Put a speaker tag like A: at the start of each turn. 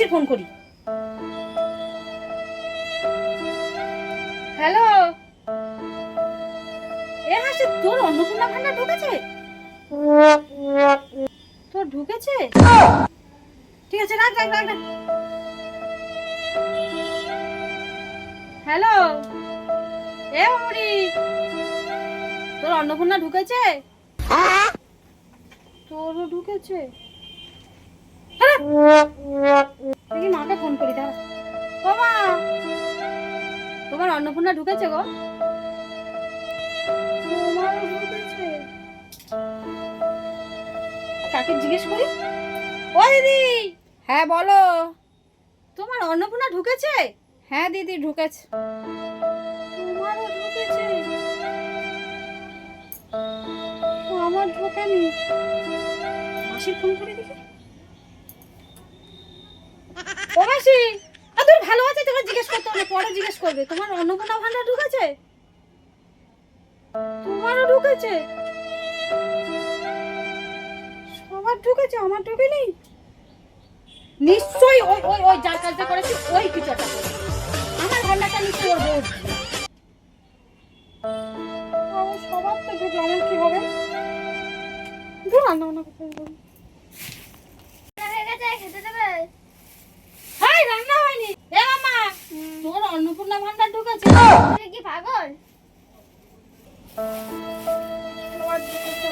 A: মাসির ফোন করি। হ্যালো, এ হাসি, তোর অন্নপূর্ণা ভান্ডার ঢুকেছে? তোর ঢুকেছে? ঠিক আছে, রাখ রাখ রাখ রাখ। হ্যালো, এ মামুনি, তোর অন্নপূর্ণা ঢুকেছে? তোরও ঢুকেছে? দেখি মাকে ফোন করি, দাঁড়া। ও মা, তোমার অন্নপূর্ণা ঢুকেছে গো? তোমারও ঢুকেছে? কাকে জিজ্ঞেস করি। ও দিদি।
B: হ্যাঁ বলো।
A: তোমার অন্নপূর্ণা ঢুকেছে?
B: হ্যাঁ দিদি ঢুকেছে।
A: তোমারও ঢুকেছে? আমার ঢোকেনি। মাসির ফোন করে দেখি। ও মাসি, তোর ভালো আছে, তোকে জিজ্ঞেস করতে হবে, পরে জিজ্ঞেস করবে। তোমার অন্নপূর্ণা ভান্ডার ঢুকেছে? তোমারও ঢুকেছে? সবার ঢুকেছে, আমার ঢুকেনি। নিশ্চয়ই ওই ওই ওই যার কাজটা করেছি ওই কিছু একটা করেছে। আমার ভান্ডারটা নিশ্চয়ই ওর বউ ঢুকেছে। সবার তো ঢুকলো, আমার কি হবে? রান্না বান্না করতে হবে। হাই, রান্না হয়নি। এ মামা, তোর অন্নপূর্ণা ভান্ডার ঢুকেছে?
C: তুই কি পাগল?
A: সবার ঢুকেছে,